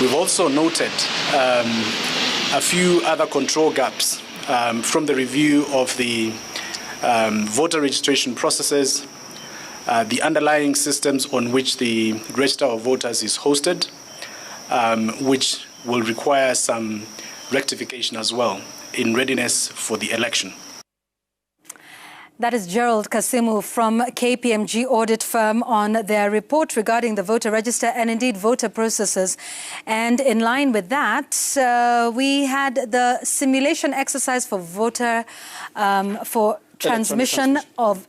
We've also noted a few other control gaps from the review of the voter registration processes, the underlying systems on which the register of voters is hosted, which will require some rectification as well in readiness for the election. That is Gerald Kasimu from KPMG audit firm on their report regarding the voter register and indeed voter processes. And in line with that, we had the simulation exercise for voter for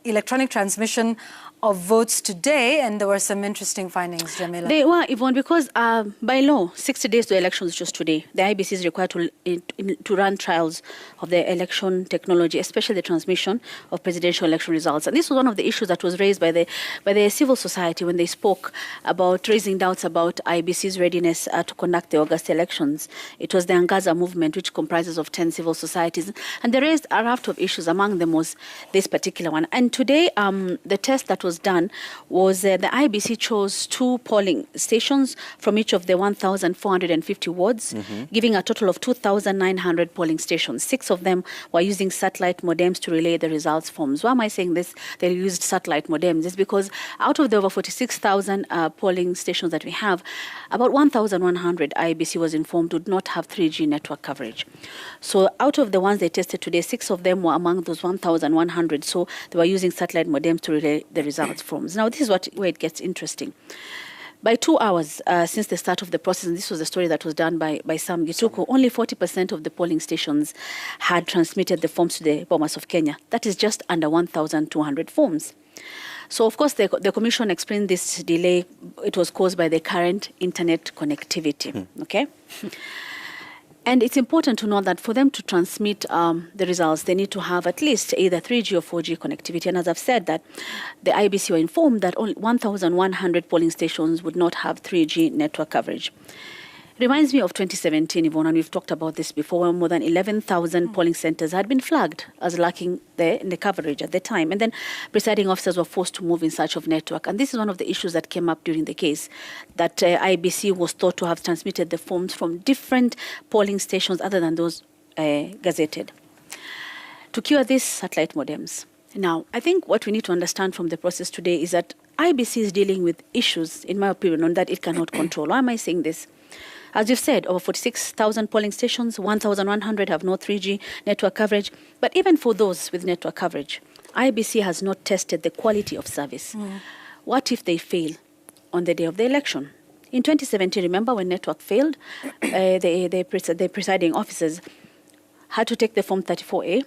electronic transmission of votes today, and there were some interesting findings, Jamila. They were, Yvonne, because by law, 60 days to elections just today. The IBC is required to run trials of the election technology, especially the transmission of presidential election results. And this was one of the issues that was raised by the civil society when they spoke about raising doubts about IBC's readiness to conduct the August elections. It was the Angaza movement, which comprises of 10 civil societies. And they raised a raft of issues. Among them was this particular one. And today, the test that was done was the IBC chose 2 polling stations from each of the 1,450 wards, giving a total of 2,900 polling stations. 6 of them were using satellite modems to relay the results forms. Why am I saying this? They used satellite modems. It's because out of the over 46,000 polling stations that we have, about 1,100 IBC was informed would not have 3G network coverage. So out of the ones they tested today, 6 of them were among those 1,100. So they were using satellite modems to relay the results forms. Now, this is where it gets interesting. By 2 hours since the start of the process, and this was a story that was done by Sam Gituku, only 40% of the polling stations had transmitted the forms to the Bomas of Kenya. That is just under 1,200 forms. So, of course, the Commission explained this delay. It was caused by the current internet connectivity. Okay? And it's important to know that for them to transmit the results, they need to have at least either 3G or 4G connectivity. And as I've said, that the IBC were informed that only 1,100 polling stations would not have 3G network coverage. Reminds me of 2017, Yvonne, and we've talked about this before, when more than 11,000 polling centers had been flagged as lacking the coverage at the time. And then presiding officers were forced to move in search of network. And this is one of the issues that came up during the case, that IBC was thought to have transmitted the forms from different polling stations other than those gazetted. To cure this, satellite modems. Now, I think what we need to understand from the process today is that IBC is dealing with issues, in my opinion, on that it cannot control. Why am I saying this? As you've said, over 46,000 polling stations, 1,100 have no 3G network coverage. But even for those with network coverage, IBC has not tested the quality of service. What if they fail on the day of the election? In 2017, remember when network failed, the presiding officers had to take the Form 34A,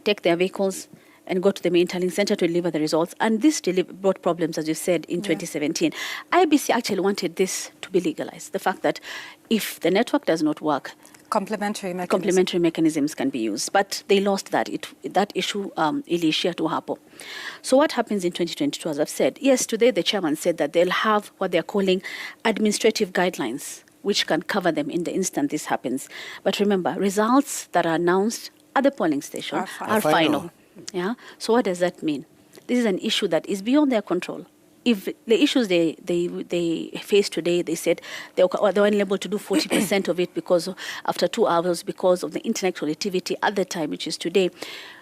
take their vehicles, and go to the main tallying center to deliver the results. And this brought problems, as you said, in 2017. IBC actually wanted this to be legalized. The fact that if the network does not work, complementary mechanisms can be used. But they lost that. That issue, iliishia tu hapo. So what happens in 2022, as I've said? Yes, today the chairman said that they'll have what they're calling administrative guidelines, which can cover them in the instant this happens. But remember, results that are announced at the polling station are final. Yeah. So what does that mean? This is an issue that is beyond their control. If the issues they face today, they said they were unable to do 40% of it because after 2 hours because of the internet connectivity at the time, which is today.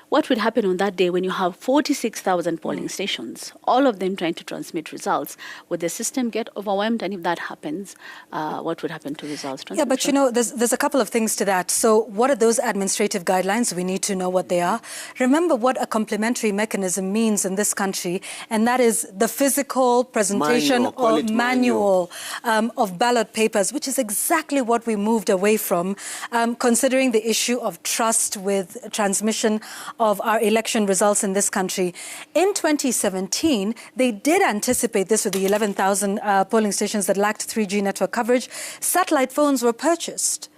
What would happen on that day when you have 46,000 polling stations, all of them trying to transmit results? Would the system get overwhelmed? And if that happens, what would happen to results transmission? Yeah, but you know, there's a couple of things to that. So what are those administrative guidelines? We need to know what they are. Remember what a complementary mechanism means in this country, and that is the physical presentation or manual of ballot papers, which is exactly what we moved away from, considering the issue of trust with transmission of our election results in this country. In 2017, they did anticipate this with the 11,000 polling stations that lacked 3G network coverage. Satellite phones were purchased.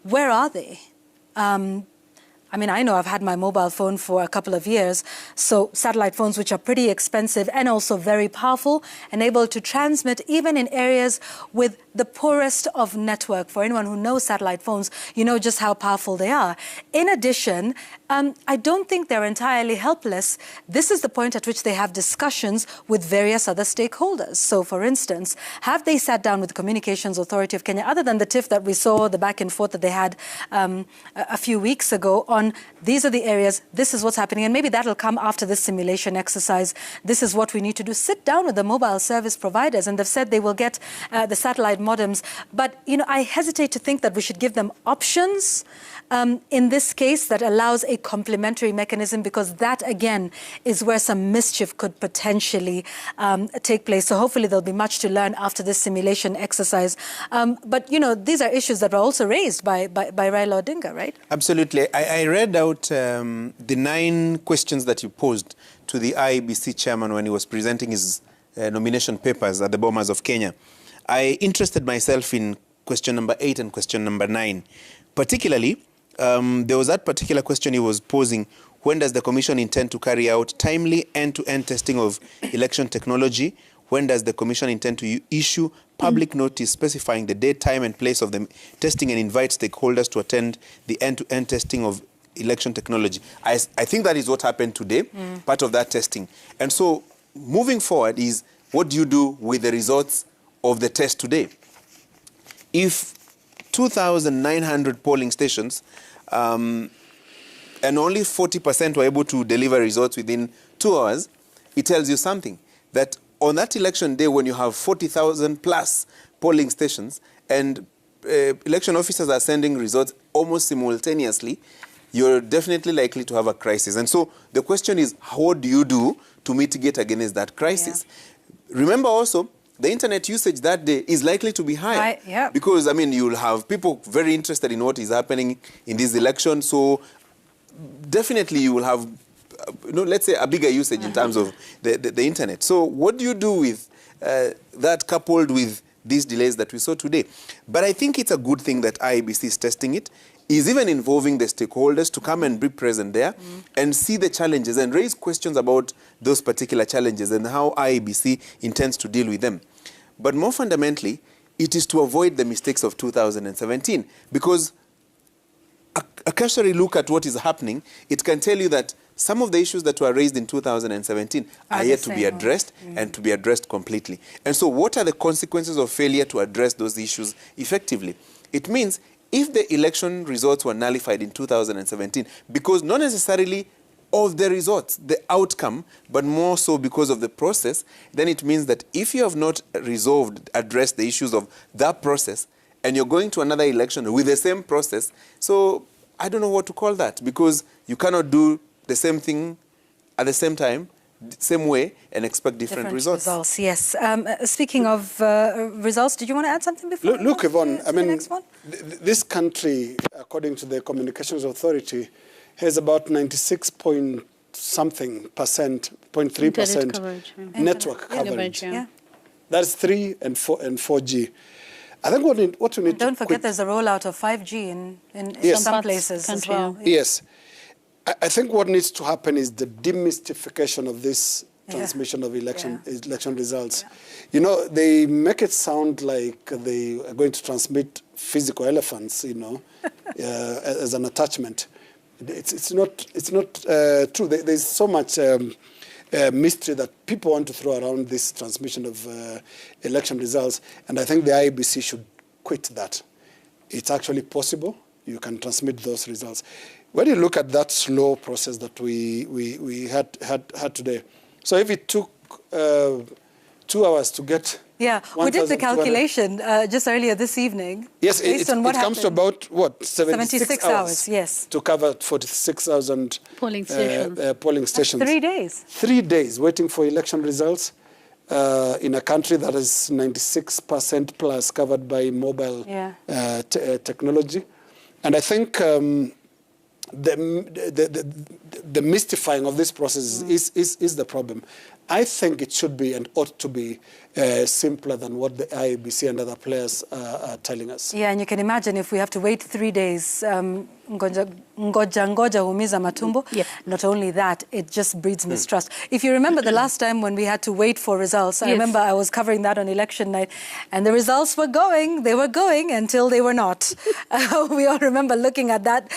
Where are they? I mean, I know I've had my mobile phone for a couple of years, so satellite phones, which are pretty expensive and also very powerful, and able to transmit even in areas with the poorest of network. For anyone who knows satellite phones, you know just how powerful they are. In addition, I don't think they're entirely helpless. This is the point at which they have discussions with various other stakeholders. So, for instance, have they sat down with the Communications Authority of Kenya, other than the tiff that we saw, the back and forth that they had a few weeks ago, on these are the areas, this is what's happening, and maybe that'll come after this simulation exercise. This is what we need to do. Sit down with the mobile service providers, and they've said they will get the satellite modems. But, you know, I hesitate to think that we should give them options in this case that allows a complementary mechanism, because that, again, is where some mischief could potentially take place. So hopefully there'll be much to learn after this simulation exercise. But, you know, these are issues that were also raised by Raila Odinga, right? Absolutely. I read out the 9 questions that you posed to the IEBC chairman when he was presenting his nomination papers at the Bomas of Kenya. I interested myself in question number 8 and question number 9. Particularly, there was that particular question he was posing: when does the Commission intend to carry out timely end-to-end testing of election technology? When does the Commission intend to issue public notice specifying the date, time and place of the testing and invite stakeholders to attend the end-to-end testing of election technology? I think that is what happened today, part of that testing. And so moving forward is, what do you do with the results of the test today? If 2,900 polling stations and only 40% were able to deliver results within 2 hours, it tells you something. That on that election day, when you have 40,000 plus polling stations and election officers are sending results almost simultaneously, you're definitely likely to have a crisis. And so the question is, what do you do to mitigate against that crisis? Yeah. Remember also, the internet usage that day is likely to be high. Yeah. Because, I mean, you'll have people very interested in what is happening in this election. So definitely you will have, let's say, a bigger usage in terms of the internet. So what do you do with that, coupled with these delays that we saw today? But I think it's a good thing that IEBC is testing it, is even involving the stakeholders to come and be present there and see the challenges and raise questions about those particular challenges and how IEBC intends to deal with them. But more fundamentally, it is to avoid the mistakes of 2017, because a cursory look at what is happening, it can tell you that some of the issues that were raised in 2017 are yet to be addressed and to be addressed completely. And so what are the consequences of failure to address those issues effectively? It means if the election results were nullified in 2017, because not necessarily of the results, the outcome, but more so because of the process, then it means that if you have not addressed the issues of that process, and you're going to another election with the same process, so I don't know what to call that, because you cannot do the same thing at the same time, same way, and expect different results. Yes. Speaking of results, did you want to add something before? Look, Yvonne, I mean, this country, according to the Communications Authority, has about 96.3% network coverage. Yeah. That's 3 and 4G. I think what we need don't forget there's a rollout of 5G in some places as well. Yes. I think what needs to happen is the demystification of this transmission of election results. Yeah. You know, they make it sound like they are going to transmit physical elephants, as an attachment. It's not true. There's so much mystery that people want to throw around this transmission of election results, and I think the IEBC should quit that. It's actually possible. You can transmit those results. When you look at that slow process that we had today, so if it took 2 hours to get... Yeah, we did the calculation just earlier this evening. Yes, it comes to about, what, 76 hours? Yes. To cover 46,000 polling stations. Polling stations. That's 3 days. 3 days waiting for election results in a country that is 96% plus covered by mobile technology. And I think the the mystifying of this process is the problem. I think it should be and ought to be simpler than what the IEBC and other players are telling us. Yeah, and you can imagine if we have to wait 3 days, ngoja humiza matumbo. Yeah. Not only that, it just breeds mistrust. If you remember the last time when we had to wait for results, I remember I was covering that on election night, and the results were going, they were going until they were not. We all remember looking at that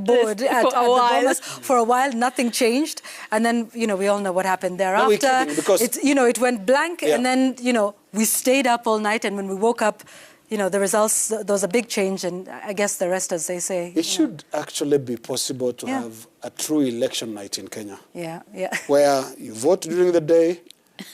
board at the Bomas. For a while, nothing changed, and then, we all know what happened thereafter. It went blank, and then, we stayed up all night, and when we woke up, the results, there was a big change, and I guess the rest, as they say. It should actually be possible to have a true election night in Kenya. Yeah. Where you vote during the day.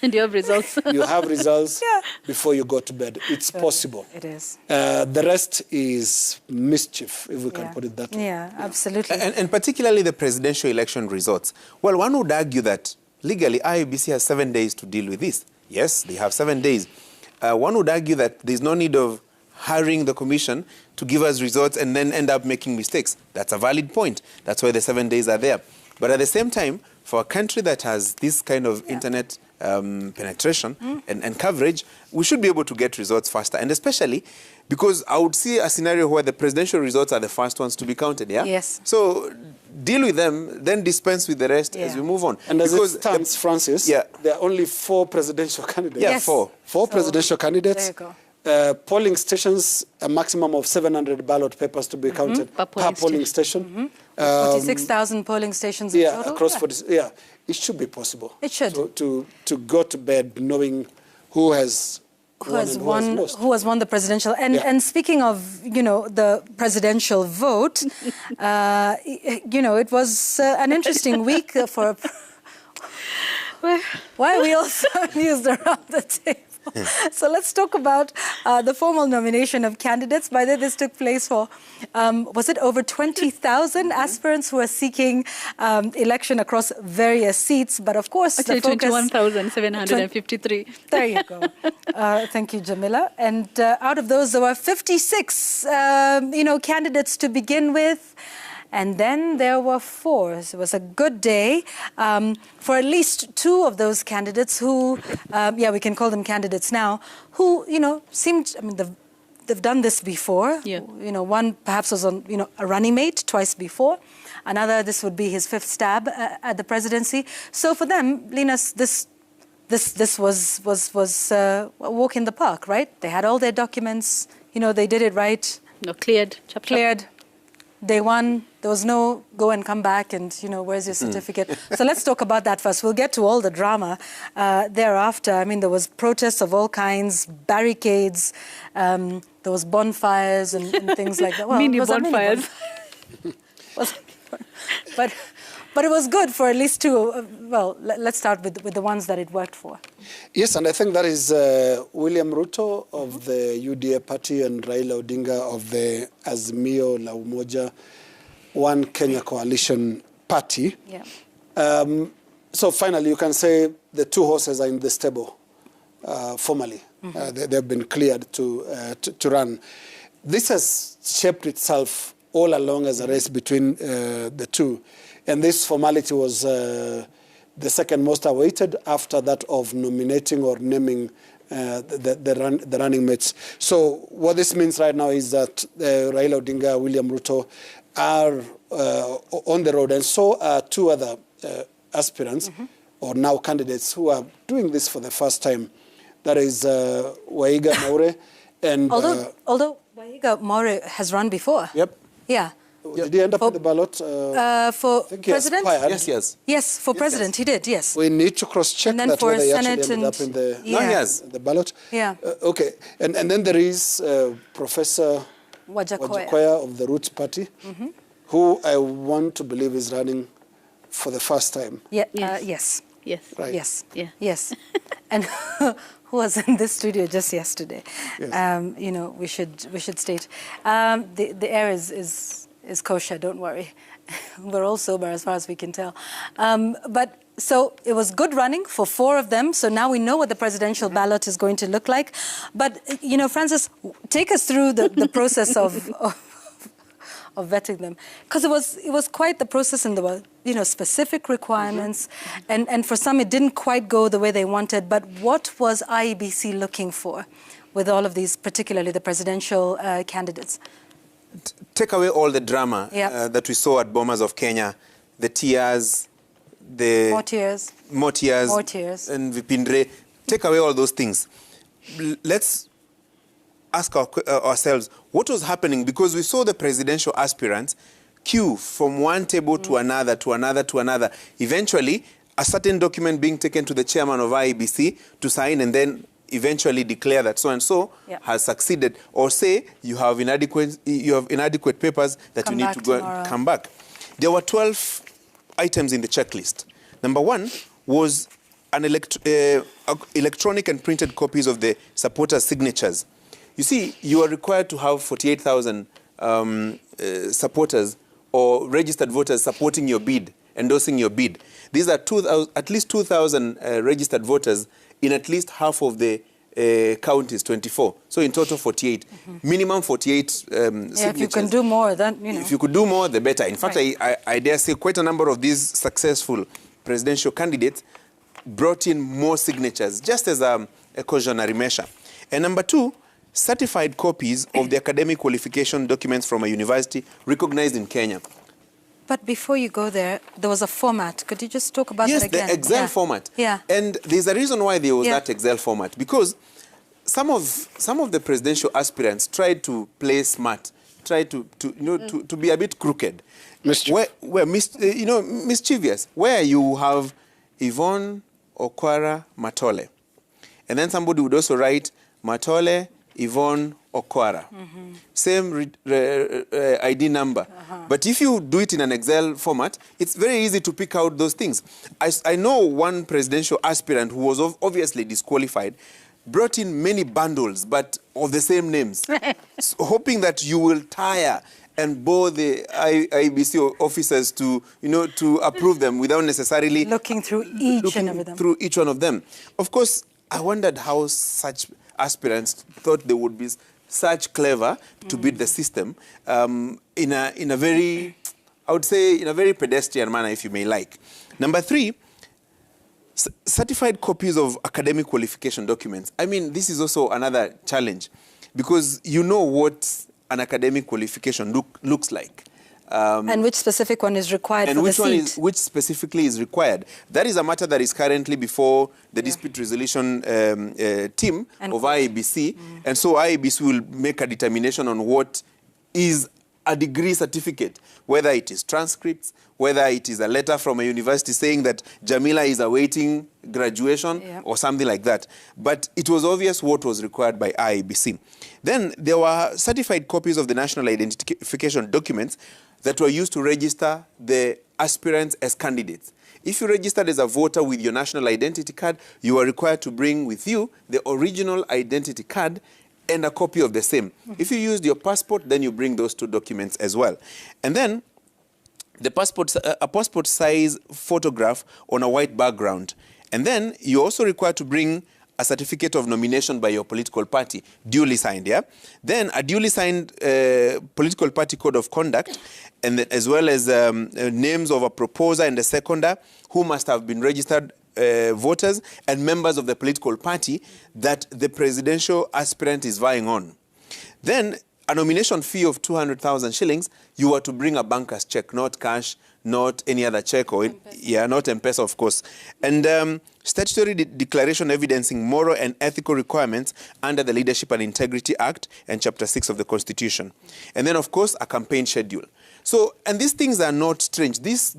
And you have results. You have results before you go to bed. It's possible. It is. The rest is mischief, if we can put it that way. Yeah, absolutely. And particularly the presidential election results. Well, one would argue that legally IEBC has 7 days to deal with this. Yes, they have 7 days. One would argue that there's no need of hurrying the commission to give us results and then end up making mistakes. That's a valid point. That's why the 7 days are there. But at the same time, for a country that has this kind of internet penetration and coverage, we should be able to get results faster. And especially because I would see a scenario where the presidential results are the first ones to be counted, yeah? Yes. So deal with them, then dispense with the rest as we move on. And as it stands, Francis, there are only 4 presidential candidates. Yeah, 4. 4 presidential candidates. There you go. Polling stations, a maximum of 700 ballot papers to be counted per polling station. 46,000 polling stations in total? Across 40. Yeah, it should be possible. It should. To go to bed knowing who has won the presidential. And speaking of, the presidential vote, it was an interesting week for... Why are we all so amused around the table? So let's talk about the formal nomination of candidates. By the way, this took place for, was it over 20,000 aspirants who are seeking election across various seats? But of course, actually, 21,753. There you go. Thank you, Jamila. And out of those, there were 56, candidates to begin with. And then there were 4. So it was a good day for at least 2 of those candidates who, we can call them candidates now, who, seemed, they've done this before. Yeah. One perhaps was on, a running mate twice before. Another, this would be his 5th stab at the presidency. So for them, Linus, this was a walk in the park, right? They had all their documents, they did it right. Cleared. Cleared. Day one, there was no go and come back and, where's your certificate? So let's talk about that first. We'll get to all the drama thereafter. There was protests of all kinds, barricades, there was bonfires and things like that. Well, mini bonfires. But it was good for at least 2. Let's start with the ones that it worked for. Yes, and I think that is William Ruto of the UDA party and Raila Odinga of the Azimio la Umoja One Kenya Coalition party. Yeah. So finally, you can say the 2 horses are in the stable formally. They've been cleared to run. This has shaped itself all along as a race between the 2. And this formality was the second most awaited after that of nominating or naming the running mates. So what this means right now is that Raila Odinga, William Ruto are on the road, and so are 2 other aspirants or now candidates who are doing this for the first time. That is Waiga Maure and... Although Waiga Maure has run before. Yep. Yeah. Did he end up in the ballot? For president? Yes, for president he did, yes. We need to cross-check that for whether he Senate actually ended up in the, the ballot. Yeah. Okay, and then there is Professor Wajakoya of the Roots Party, who I want to believe is running for the first time. Yeah. Yes. Yes. Right. Yes. Yeah. Yes. And who was in this studio just yesterday? Yes. We should state the air is kosher. Don't worry, we're all sober as far as we can tell. But so it was good running for 4 of them. So now we know what the presidential ballot is going to look like. But Francis, take us through the process of vetting them? Because it was quite the process, and there were, you know, specific requirements, and for some it didn't quite go the way they wanted. But what was IEBC looking for with all of these, particularly the presidential candidates? Take away all the drama that we saw at Bomas of Kenya, the tears, more tears, and Vipindre. Take away all those things. Let's ask ourselves what was happening, because we saw the presidential aspirants queue from one table to another, to another, to another. Eventually, a certain document being taken to the chairman of IEBC to sign, and then eventually declare that so-and-so has succeeded, or say you have inadequate papers that you need to go and come back. There were 12 items in the checklist. Number one was an electronic and printed copies of the supporters' signatures. You see, you are required to have 48,000 supporters or registered voters supporting your bid, endorsing your bid. These are at least 2,000 registered voters in at least half of the counties, 24. So in total, 48. Minimum 48 signatures. If you can do more, then, you know. If you could do more, the better. In fact, I dare say quite a number of these successful presidential candidates brought in more signatures, just as a cautionary measure. And number two, certified copies of the academic qualification documents from a university recognized in Kenya. But before you go there, there was a format. Could you just talk about that again? Yes, the Excel format. Yeah. And there's a reason why there was that Excel format, because some of the presidential aspirants tried to play smart, tried to be a bit crooked. Mischievous. Where you have Yvonne Okwara Matole. And then somebody would also write Matole Yvonne Okwara. Same ID number. But if you do it in an Excel format, it's very easy to pick out those things. I know one presidential aspirant who was obviously disqualified, brought in many bundles, but of the same names, hoping that you will tire and bore the IEBC officers to approve them without necessarily looking through each one of them. Of course, I wondered how such aspirants thought they would be such clever to beat the system in a very, I would say, in a very pedestrian manner, if you may like. Number three, certified copies of academic qualification documents. I mean, this is also another challenge, because you know what an academic qualification looks like. And which specific one is required for the seat? Which specifically is required. That is a matter that is currently before the dispute resolution team of IEBC. And so IEBC will make a determination on what is a degree certificate, whether it is transcripts, whether it is a letter from a university saying that Jamila is awaiting graduation or something like that. But it was obvious what was required by IEBC. Then there were certified copies of the national identification documents that were used to register the aspirants as candidates. If you registered as a voter with your national identity card, you are required to bring with you the original identity card and a copy of the same. If you used your passport, then you bring those two documents as well. And then a passport size photograph on a white background. And then you're also required to bring a certificate of nomination by your political party, duly signed, Then a duly signed political party code of conduct, and as well as names of a proposer and a seconder who must have been registered voters and members of the political party that the presidential aspirant is vying on. Then a nomination fee of 200,000 shillings, you were to bring a banker's check, not cash, not any other check, or not M-Pesa, of course. And statutory declaration evidencing moral and ethical requirements under the Leadership and Integrity Act and Chapter 6 of the Constitution. And then, of course, a campaign schedule. So, and these things are not strange. These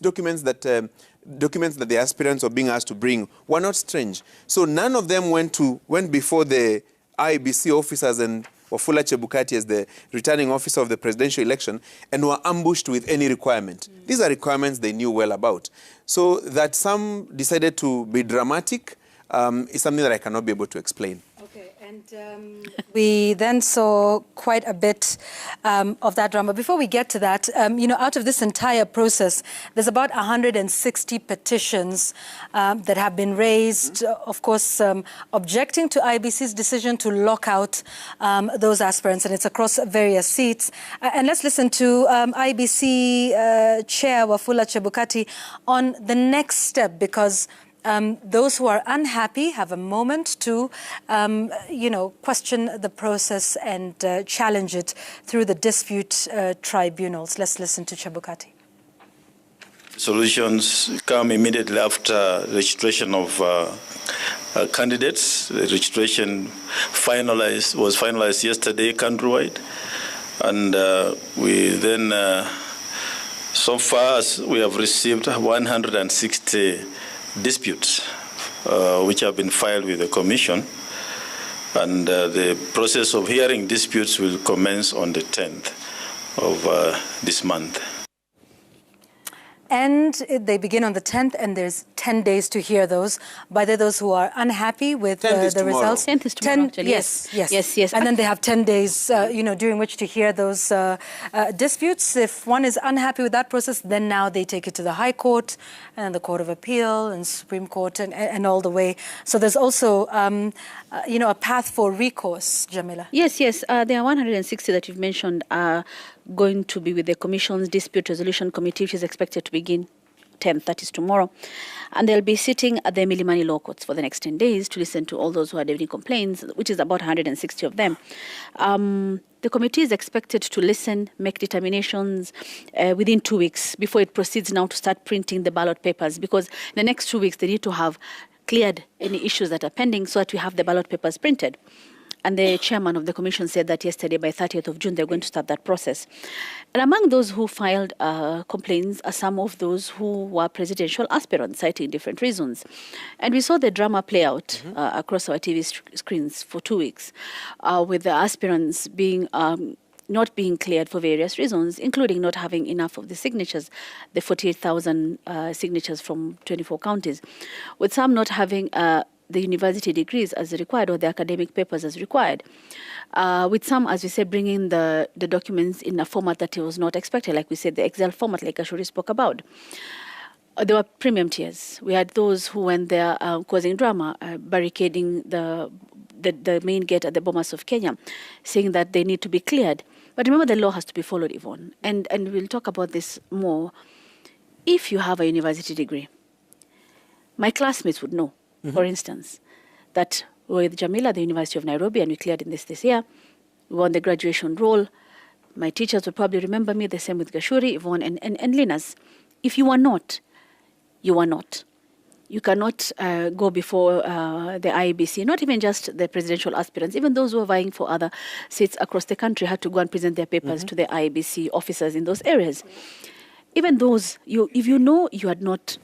documents that the aspirants were being asked to bring were not strange. So none of them went before the IEBC officers and Wafula Chebukati as the returning officer of the presidential election and were ambushed with any requirement. These are requirements they knew well about. So that some decided to be dramatic is something that I cannot be able to explain. Okay. And we then saw quite a bit of that drama. Before we get to that, out of this entire process, there's about 160 petitions that have been raised, of course, objecting to IBC's decision to lock out those aspirants, and it's across various seats. And let's listen to IBC Chair Wafula Chebukati on the next step, because those who are unhappy have a moment to, question the process and challenge it through the dispute tribunals. Let's listen to Chebukati. Solutions come immediately after registration of candidates. The registration was finalized yesterday countrywide, and we then, so far as we have received 160 disputes which have been filed with the Commission, and the process of hearing disputes will commence on the 10th of this month. And they begin on the 10th, and there's 10 days to hear those. By those who are unhappy with the results. 10th is tomorrow, actually. Yes. And then they have 10 days, during which to hear those disputes. If one is unhappy with that process, then now they take it to the High Court and the Court of Appeal and Supreme Court and all the way. So there's also, a path for recourse, Jamila. Yes. There are 160 that you've mentioned are going to be with the Commission's Dispute Resolution Committee, which is expected to begin 10th, that is tomorrow. And they'll be sitting at the Milimani Law Courts for the next 10 days to listen to all those who had any complaints, which is about 160 of them. The committee is expected to listen, make determinations within 2 weeks before it proceeds now to start printing the ballot papers, because in the next 2 weeks they need to have cleared any issues that are pending so that we have the ballot papers printed. And the chairman of the commission said that yesterday, by 30th of June, they're going to start that process. And among those who filed complaints are some of those who were presidential aspirants, citing different reasons. And we saw the drama play out across our TV screens for 2 weeks, with the aspirants being not being cleared for various reasons, including not having enough of the signatures, the 48,000 signatures from 24 counties, with some not having the university degrees as required or the academic papers as required. With some, as we said, bringing the documents in a format that was not expected, like we said, the Excel format, like Ashuri spoke about. There were premium tiers. We had those who went there causing drama, barricading the main gate at the Bomas of Kenya, saying that they need to be cleared. But remember, the law has to be followed, Yvonne. And we'll talk about this more. If you have a university degree, my classmates would know, for instance, that with Jamila at the University of Nairobi, and we cleared in this year, we won the graduation roll. My teachers would probably remember me, the same with Gashuri, Yvonne, and Linus. If you are not, you are not. You cannot go before the IEBC, not even just the presidential aspirants, even those who are vying for other seats across the country had to go and present their papers to the IEBC officers in those areas. Even those, if you know you had not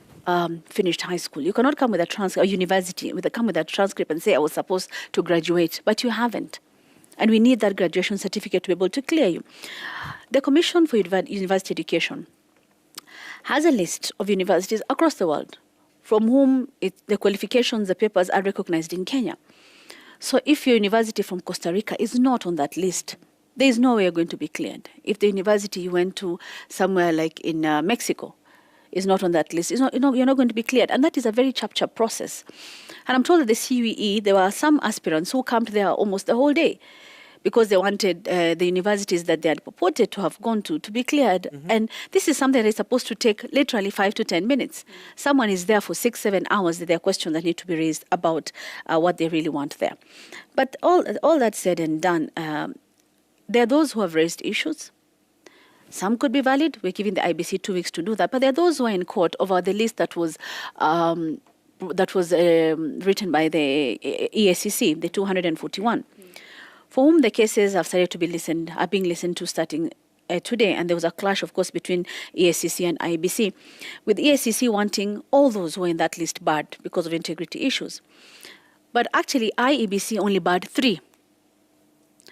finished high school, you cannot come with a transcript, or university, come with a transcript and say, I was supposed to graduate, but you haven't. And we need that graduation certificate to be able to clear you. The Commission for University Education has a list of universities across the world from whom the qualifications, the papers are recognized in Kenya. So if your university from Costa Rica is not on that list, there is no way you're going to be cleared. If the university you went to somewhere like in Mexico is not on that list, you're not going to be cleared. And that is a very chap process. And I'm told that the CUE, there were some aspirants who camped there almost the whole day because they wanted the universities that they had purported to have gone to be cleared. And this is something that is supposed to take literally 5 to 10 minutes. Someone is there for 6-7 hours. There are questions that need to be raised about what they really want there. But all that said and done, there are those who have raised issues. Some could be valid. We're giving the IBC 2 weeks to do that. But there are those who are in court over the list that was written by the EACC, the 241, for whom the cases have started to be being listened to starting today. And there was a clash, of course, between EACC and IBC, with EACC wanting all those who are in that list barred because of integrity issues. But actually, IEBC only barred 3.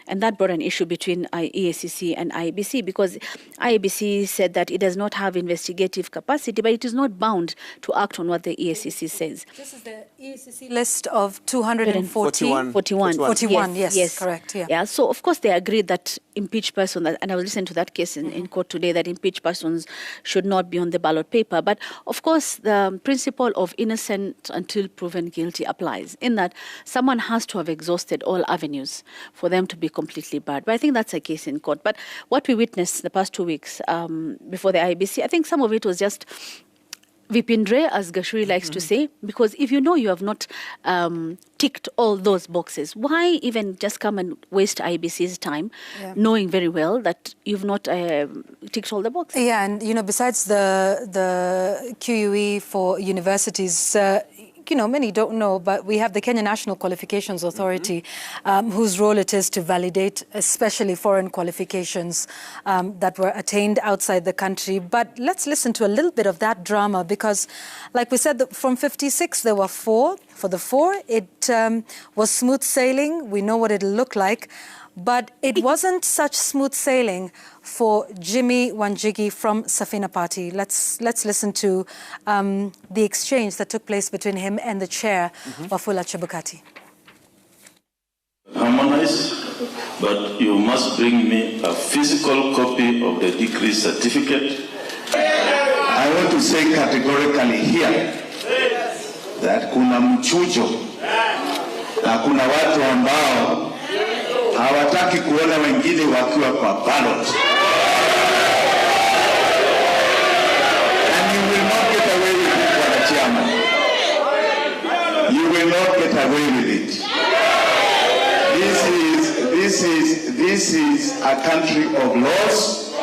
And that brought an issue between EACC and IEBC, because IEBC said that it does not have investigative capacity, but it is not bound to act on what the EACC says. This is the EACC list of 240? 41, yes, correct. Yeah, so of course they agreed that impeached persons, and I was listening to that case in court today, that impeached persons should not be on the ballot paper. But of course, the principle of innocent until proven guilty applies, in that someone has to have exhausted all avenues for them to be completely barred. But I think that's a case in court. But what we witnessed the past 2 weeks before the IEBC, I think some of it was just Vipindre, as Gashuri likes to say, because if you know you have not ticked all those boxes, why even just come and waste IBC's time, knowing very well that you've not ticked all the boxes? Yeah, and besides the QUE for universities, many don't know, but we have the Kenya National Qualifications Authority, whose role it is to validate especially foreign qualifications that were attained outside the country. But let's listen to a little bit of that drama, because like we said, from 56, there were 4. For the 4, it was smooth sailing. We know what it looked like. But it wasn't such smooth sailing for Jimmy Wanjigi from Safina Party. Let's listen to the exchange that took place between him and the chair, Wafula Chebukati. Harmonize, but you must bring me a physical copy of the degree certificate. I want to say categorically here that kuna mchujo na kuna watu ambao hawataki kuona wengine wakiwa kwa ballot. And you will not get away with it, Mr. Chairman. You will not get away with it. This is a country of laws.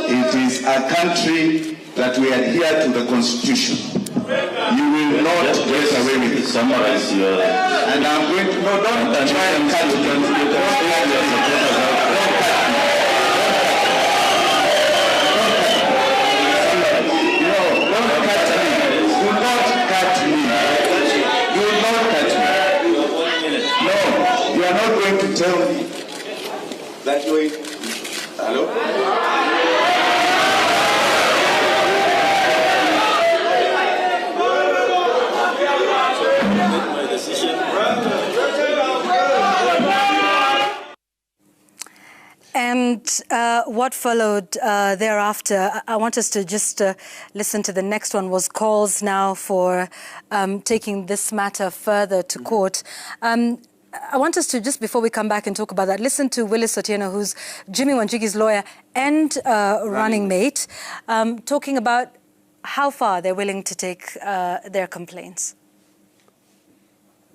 It is a country that we adhere to the Constitution. You will not get away with it. Summarize your... And I'm going to... No, don't try and cut me. Don't cut me. No, don't cut me. Do not cut me. Do not cut me. No, you are not going to tell me that you're... Hello? And what followed thereafter, I want us to just listen to the next one, was calls now for taking this matter further to court. I want us to, just before we come back and talk about that, listen to Willis Otieno, who's Jimmy Wanjigi's lawyer and running mate, talking about how far they're willing to take their complaints.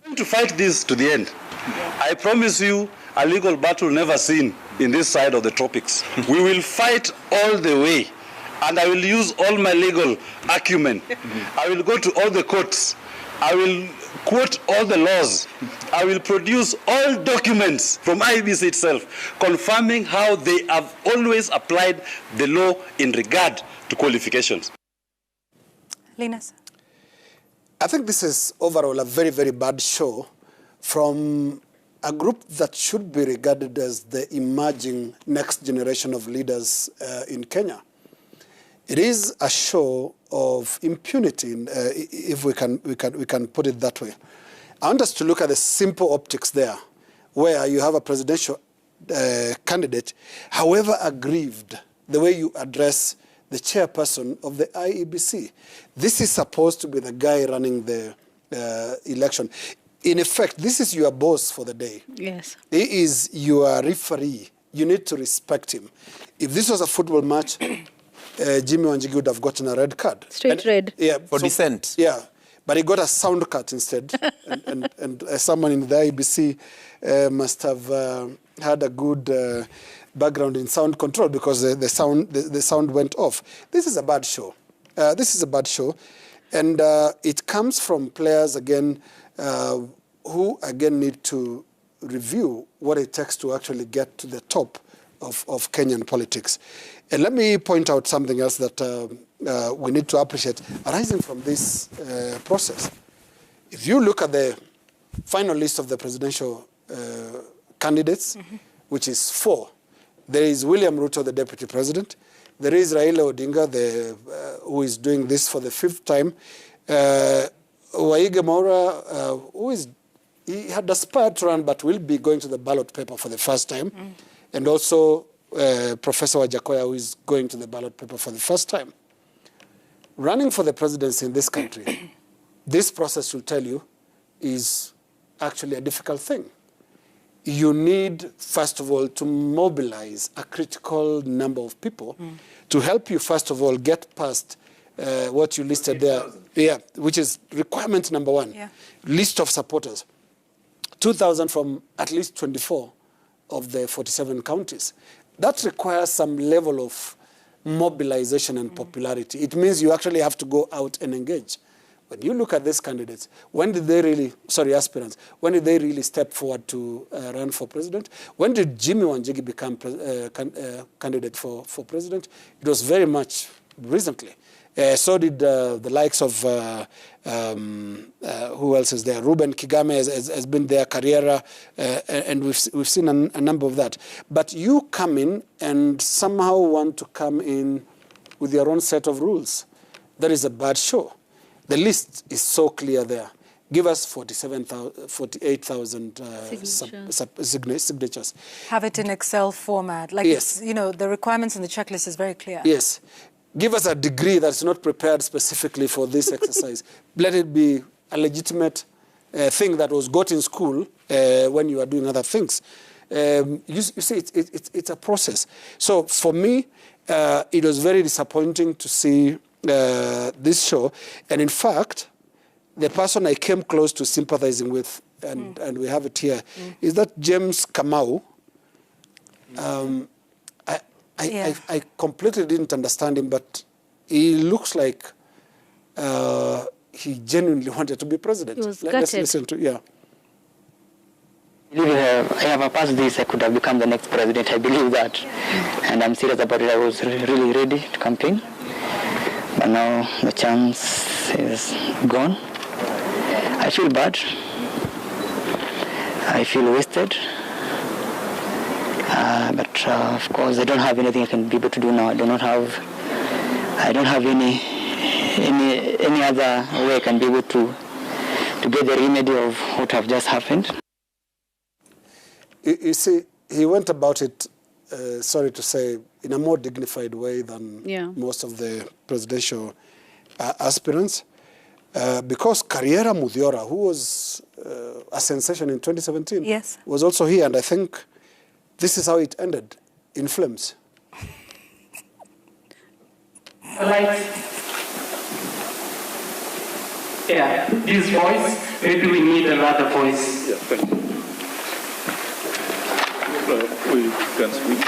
I'm going to fight this to the end. I promise you a legal battle never seen in this side of the tropics. We will fight all the way, and I will use all my legal acumen. I will go to all the courts. I will quote all the laws. I will produce all documents from IBC itself, confirming how they have always applied the law in regard to qualifications. Linus? I think this is overall a very, very bad show from a group that should be regarded as the emerging next generation of leaders in Kenya. It is a show of impunity, if we can put it that way. I want us to look at the simple optics there, where you have a presidential candidate, however aggrieved, the way you address the chairperson of the IEBC. This is supposed to be the guy running the election. In effect, this is your boss for the day. Yes. He is your referee. You need to respect him. If this was a football match, Jimmy Wanjigi would have gotten a red card. Straight red. Yeah, For dissent. Yeah, but he got a sound cut instead. and someone in the IBC must have had a good background in sound control, because the sound went off. This is a bad show. This is a bad show. And it comes from players, again, who, again, need to review what it takes to actually get to the top of Kenyan politics. And let me point out something else that we need to appreciate arising from this process. If you look at the final list of the presidential candidates, which is 4. There is William Ruto, the Deputy President. There is Raila Odinga, who is doing this for the 5th time. Waige Maura, he had aspired to run, but will be going to the ballot paper for the first time. And also Professor Wajakoya, who is going to the ballot paper for the first time. Running for the presidency in this country, this process will tell you, is actually a difficult thing. You need, first of all, to mobilize a critical number of people to help you, first of all, get past what you listed there. Yeah, which is requirement number 1. Yeah. List of supporters. 2,000 from at least 24 of the 47 counties. That requires some level of mobilization and popularity. It means you actually have to go out and engage. When you look at these candidates, when did they really, aspirants, when did they really step forward to run for president? When did Jimmy Wanjigi become candidate for president? It was very much recently. So did the likes of, who else is there? Ruben Kigame has been there, Carriera, and we've seen a number of that. But you come in and somehow want to come in with your own set of rules. That is a bad show. The list is so clear there. Give us 48,000 signatures. Have it in Excel format. Like, yes. You know, the requirements in the checklist is very clear. Yes. Give us a degree that's not prepared specifically for this exercise. Let it be a legitimate thing that was got in school when you are doing other things. You see, it's a process. So for me, it was very disappointing to see this show. And in fact, the person I came close to sympathizing with, and we have it here, is that James Kamau. I completely didn't understand him, but he looks like he genuinely wanted to be president. Let's listen to, yeah. I have passed this, I could have become the next president. I believe that. And I'm serious about it. I was really ready to campaign. But now the chance is gone. I feel bad. I feel wasted. But of course, I don't have anything I can be able to do now. I don't have any other way I can be able to get the remedy of what have just happened. You see, he went about it, sorry to say, in a more dignified way than most of the presidential aspirants. Because Carriera Mudhiora, who was a sensation in 2017, was also here. And I think this is how it ended, in flames. This voice, maybe we need another voice. We can speak.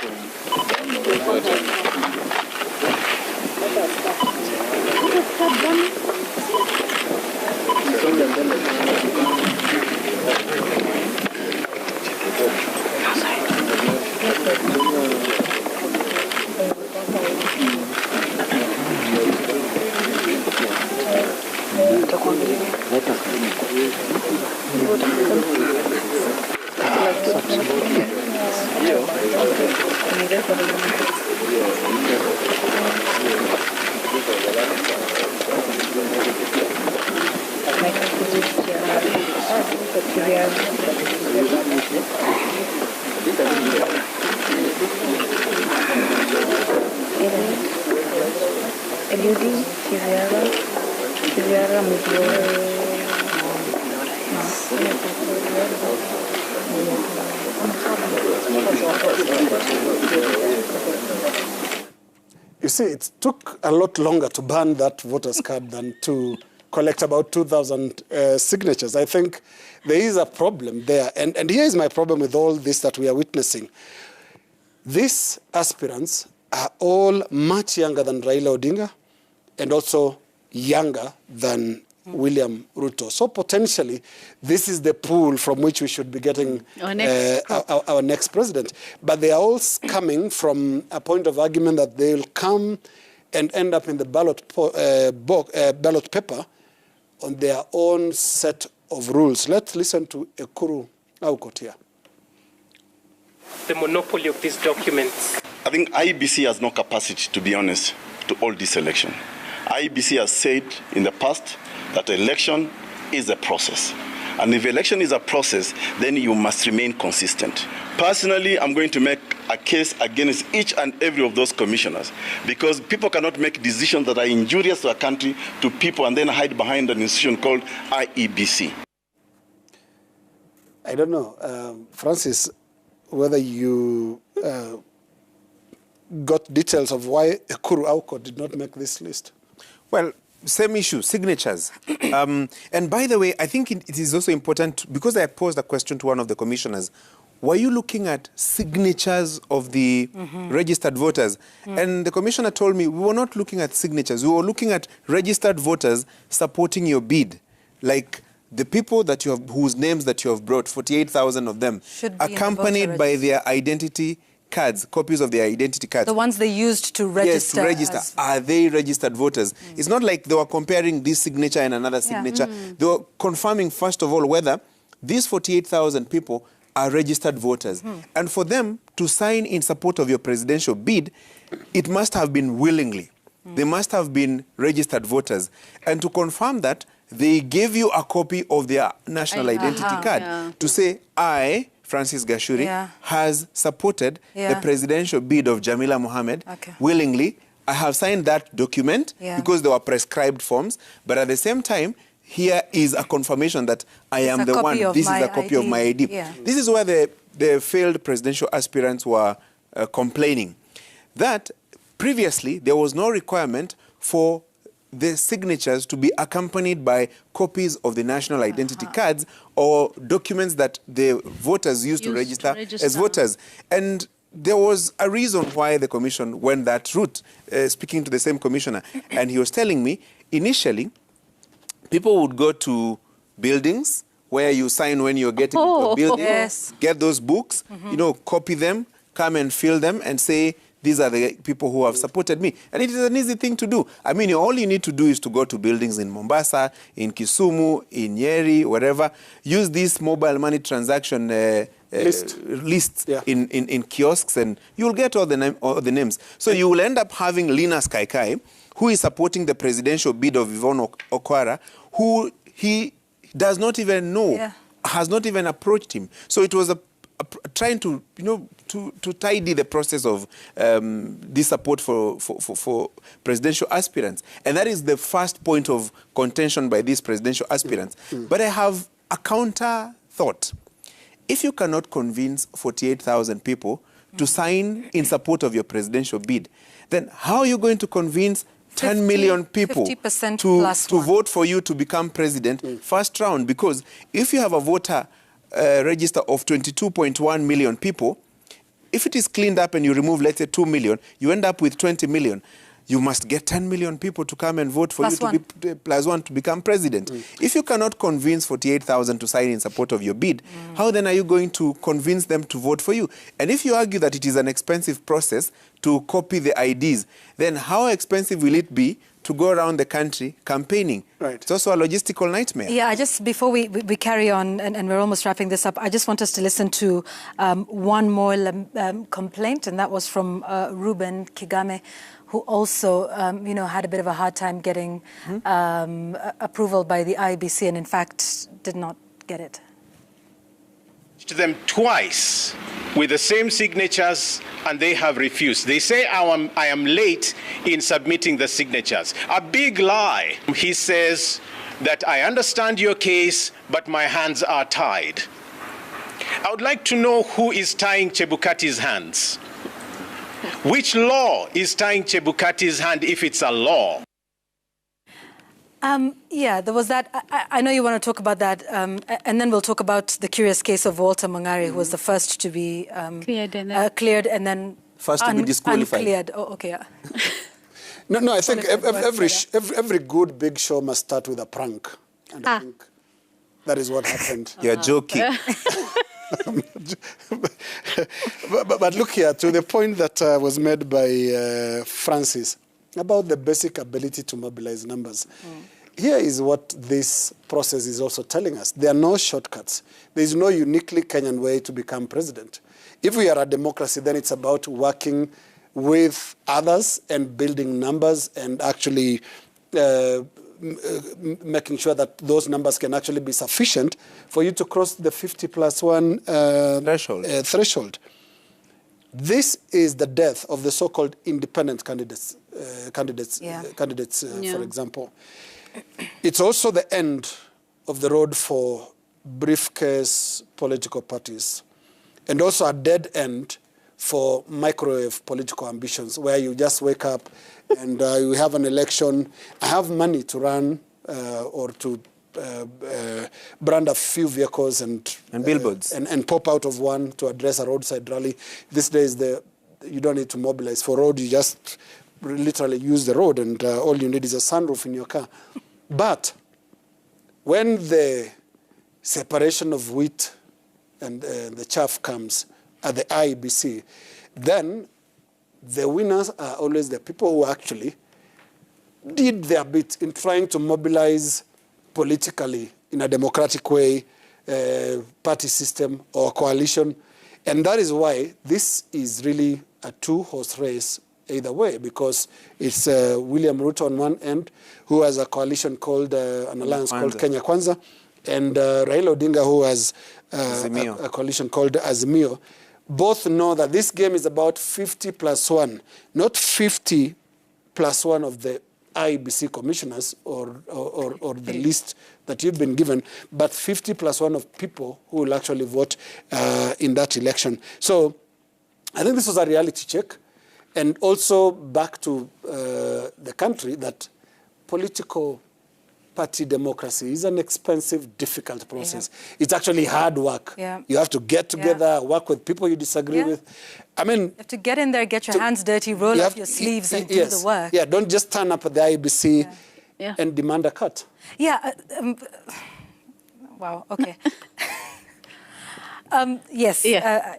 You see, it took a lot longer to burn that voter's card than to collect about 2,000 signatures. I think there is a problem there. And here is my problem with all this that we are witnessing. These aspirants are all much younger than Raila Odinga and also younger than William Ruto. So potentially, this is the pool from which we should be getting our next president. But they are all coming from a point of argument that they'll come and end up in the ballot paper on their own set of rules. Let's listen to Ekuru Aukot here. the monopoly of these documents? I think IEBC has no capacity, to be honest, to hold this election. IEBC has said in the past that election is a process. And if election is a process, then you must remain consistent. Personally, I'm going to make a case against each and every of those commissioners, because people cannot make decisions that are injurious to a country, to people, and then hide behind an institution called IEBC. I don't know, Francis, whether you got details of why Ekuru Auko did not make this list. Well, same issue, signatures. And by the way, I think it is also important, because I posed a question to one of the commissioners, were you looking at signatures of the registered voters? And the commissioner told me, we were not looking at signatures. We were looking at registered voters supporting your bid. Like the people that you have, whose names that you have brought, 48,000 of them, accompanied by their identity cards, copies of their identity cards. The ones they used to register. Yes, to register. Are they registered voters? It's not like they were comparing this signature and another signature. They were confirming, first of all, whether these 48,000 people are registered voters. And for them to sign in support of your presidential bid, it must have been willingly. They must have been registered voters. And to confirm that, they gave you a copy of their national identity card to say, I, Francis Gashuri, has supported the presidential bid of Jamila Mohammed willingly. I have signed that document because they were prescribed forms, but at the same time, here is a confirmation that I am the one. This is a copy of my ID. This is where the failed presidential aspirants were complaining. That previously, there was no requirement for the signatures to be accompanied by copies of the national identity cards or documents that the voters used to register as voters. And there was a reason why the commission went that route, speaking to the same commissioner. And he was telling me, initially, people would go to buildings where you sign when you're getting into a building, get those books, you know, copy them, come and fill them and say, these are the people who have supported me. And it is an easy thing to do. I mean, all you need to do is to go to buildings in Mombasa, in Kisumu, in Nyeri, wherever. Use this mobile money transaction lists in kiosks, and you'll get all the names. So you will end up having Linus Kaikai, who is supporting the presidential bid of Yvonne Okwara, who he does not even know, has not even approached him. So it was trying to, you know, to tidy the process of this support for presidential aspirants. And that is the first point of contention by these presidential aspirants. But I have a counter thought. If you cannot convince 48,000 people to sign in support of your presidential bid, then how are you going to convince 10 million people to vote for you to become president first round? Because if you have a voter register of 22.1 million people, if it is cleaned up and you remove, let's say, 2 million, you end up with 20 million. You must get 10 million people to come and vote for you to be plus one to become president. If you cannot convince 48,000 to sign in support of your bid, how then are you going to convince them to vote for you? And if you argue that it is an expensive process to copy the IDs, then how expensive will it be to go around the country campaigning? It's also a logistical nightmare. Yeah, before we carry on, and we're almost wrapping this up, I just want us to listen to one more complaint, and that was from Ruben Kigame, who also, had a bit of a hard time getting approval by the IEBC, and in fact did not get it. To them twice with the same signatures, and they have refused. They say I am late in submitting the signatures. A big lie. He says that I understand your case, but my hands are tied. I would like to know who is tying Chebukati's hands. Which law is tying Chebukati's hand, if it's a law? There was that. I know you want to talk about that, and then we'll talk about the curious case of Walter Mongari, who was the first to be cleared and then first to be disqualified. Uncleared. Oh, okay. No, I think every good big show must start with a prank, and I think that is what happened. You're joking. but look here, to the point that was made by Francis about the basic ability to mobilize numbers. Here is what this process is also telling us. There are no shortcuts. There is no uniquely Kenyan way to become president. If we are a democracy, then it's about working with others and building numbers and actually making sure that those numbers can actually be sufficient for you to cross the 50+1 threshold. This is the death of the so-called independent candidates, for example. It's also the end of the road for briefcase political parties, and also a dead end for microwave political ambitions, where you just wake up and you have an election. I have money to run or to brand a few vehicles and billboards and pop out of one to address a roadside rally. These days, you don't need to mobilize for road. You just literally use the road, and all you need is a sunroof in your car. But when the separation of wheat and the chaff comes at the IEBC, then the winners are always the people who actually did their bit in trying to mobilize politically in a democratic way, party system or coalition. And that is why this is really a two-horse race either way, because it's William Ruto on one end, who has a coalition called, an alliance called Kenya Kwanza, and Raila Odinga, who has a coalition called Azimio. Both know that this game is about 50+1, not 50+1 of the IEBC commissioners or the list that you've been given, but 50+1 of people who will actually vote in that election. So I think this was a reality check, and also back to the country, that political party democracy is an expensive, difficult process. Yeah. It's actually hard work. Yeah. You have to get together, work with people you disagree with. I mean, you have to get in there, get your hands dirty, roll up your sleeves and do the work. Yeah, don't just turn up at the IEBC and demand a cut. Yeah. Wow, okay. Yes,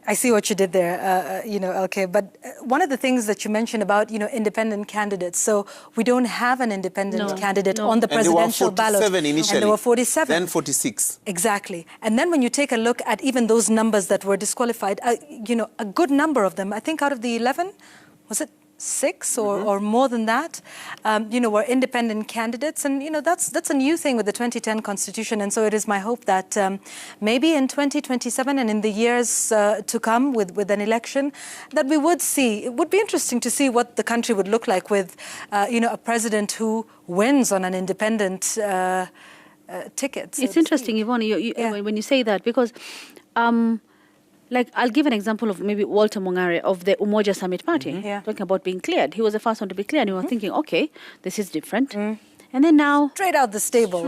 I see what you did there, okay. But one of the things that you mentioned about, independent candidates. So we don't have an independent candidate on the presidential ballot. Initially. And there were 47. Then 46. Exactly. And then when you take a look at even those numbers that were disqualified, a good number of them, I think out of the 11, was it 6 or more than that, were independent candidates. And, that's a new thing with the 2010 Constitution. And so it is my hope that maybe in 2027 and in the years to come with an election, that we would see, it would be interesting to see what the country would look like with, a president who wins on an independent ticket. It's interesting, Yvonne, when you say that, because I'll give an example of maybe Walter Mongare of the Umoja Summit Party, talking about being cleared. He was the first one to be cleared. And we were thinking, okay, this is different. And then now... Straight out the stable.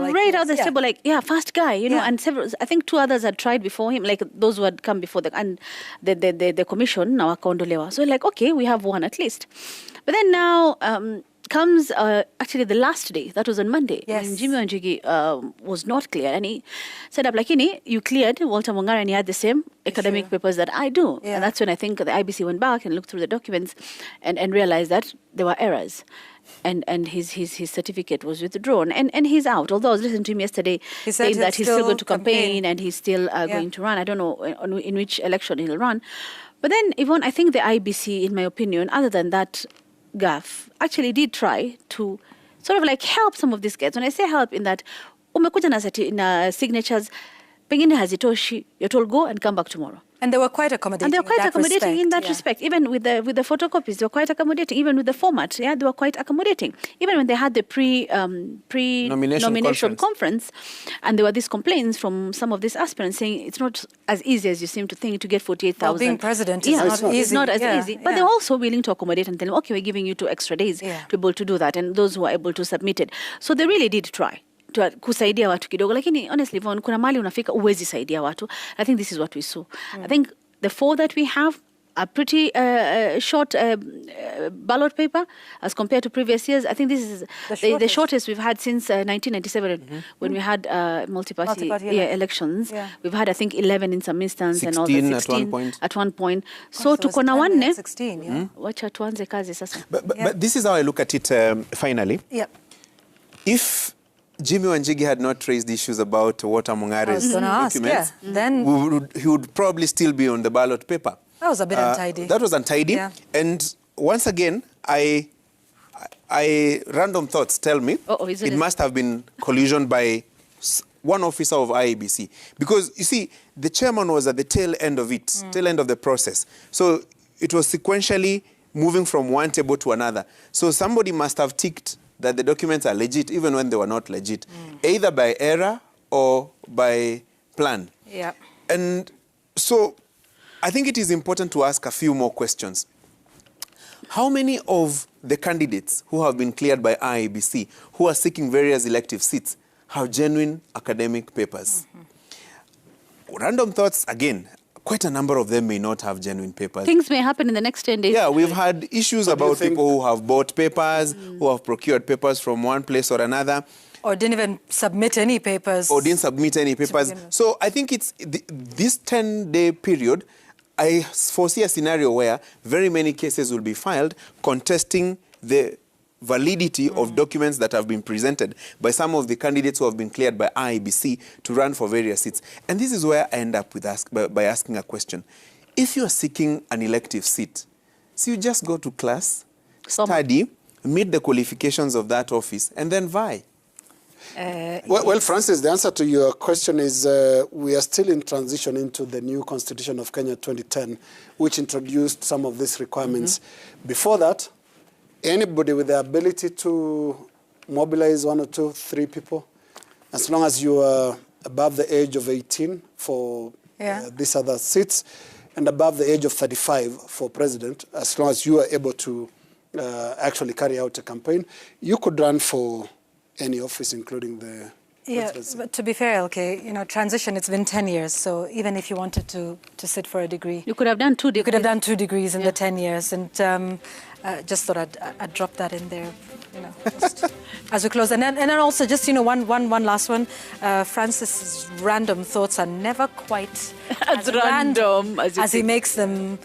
First guy, and several, I think 2 others had tried before him, like those who had come before the commission, now Kondolewa. So okay, we have one at least. But then now... comes actually the last day, that was on Monday, when Jimmy Wanjigi was not clear, and he said up, you cleared Walter Mongare, and he had the same academic papers that I do. Yeah. And that's when I think the IBC went back and looked through the documents and realized that there were errors. And his certificate was withdrawn, and he's out. Although I was listening to him yesterday saying that he's still going to campaign and he's still going to run. I don't know in which election he'll run. But then, Yvonne, I think the IBC, in my opinion, other than that gaffe, actually did try to sort of help some of these guys. When I say help, in that umekuja na signatures, pengine hazitoshi, you're told go and come back tomorrow. And they were quite accommodating. And they were quite accommodating in that respect. Even with the photocopies, they were quite accommodating. Even with the format, they were quite accommodating. Even when they had the pre-nomination conference, and there were these complaints from some of these aspirants saying it's not as easy as you seem to think to get 48,000. Well, being president is not easy. It's not as easy. But they're also willing to accommodate and tell them, okay, we're giving you 2 extra days to be able to do that. And those who are able to submit it. So they really did try kusaidia watu kidogo, lakini honestly, Yvonne, kuna mali unafika uwezi saidia watu. I think this is what we saw. I think the 4 that we have are pretty short ballot paper as compared to previous years. I think this is the shortest we've had since 1997 when we had multi-party elections. Yeah. We've had, I think, 11 in some instance and all the 16 at one point. So tuko na wanne. 16, wacha tuanze kazi sasa. But this is how I look at it finally. Yep. If Jimmy Wanjigi had not raised issues about Walter Mongare's documents, then he would probably still be on the ballot paper. That was a bit untidy. That was untidy. Yeah. And once again, I random thoughts tell me it must have been collusion by one officer of IEBC. Because, you see, the chairman was at the tail end of it, tail end of the process. So it was sequentially moving from one table to another. So somebody must have ticked that the documents are legit, even when they were not legit, either by error or by plan. Yeah. And so I think it is important to ask a few more questions. How many of the candidates who have been cleared by IEBC, who are seeking various elective seats, have genuine academic papers? Random thoughts, again, quite a number of them may not have genuine papers. Things may happen in the next 10 days. Yeah, we've had issues about people who have bought papers, who have procured papers from one place or another. Or didn't even submit any papers. Or didn't submit any papers. So I think it's this 10-day period, I foresee a scenario where very many cases will be filed contesting the validity of documents that have been presented by some of the candidates who have been cleared by IEBC to run for various seats. And this is where I end up with by asking a question. If you are seeking an elective seat, so you just go to class, study, meet the qualifications of that office, and then vie. Well, Francis, the answer to your question is we are still in transition into the new Constitution of Kenya 2010, which introduced some of these requirements. Before that, anybody with the ability to mobilize 1 or 2, 3 people, as long as you are above the age of 18 for these other seats, and above the age of 35 for president, as long as you are able to actually carry out a campaign, you could run for any office, including the presidency. But to be fair, okay, you know, transition, it's been 10 years, so even if you wanted to sit for a degree... You could have done 2 degrees. You could have done 2 degrees in the 10 years, and just thought I'd drop that in there, you know, just as we close. And then also just, you know, one last one. Francis's random thoughts are never quite as random as he makes them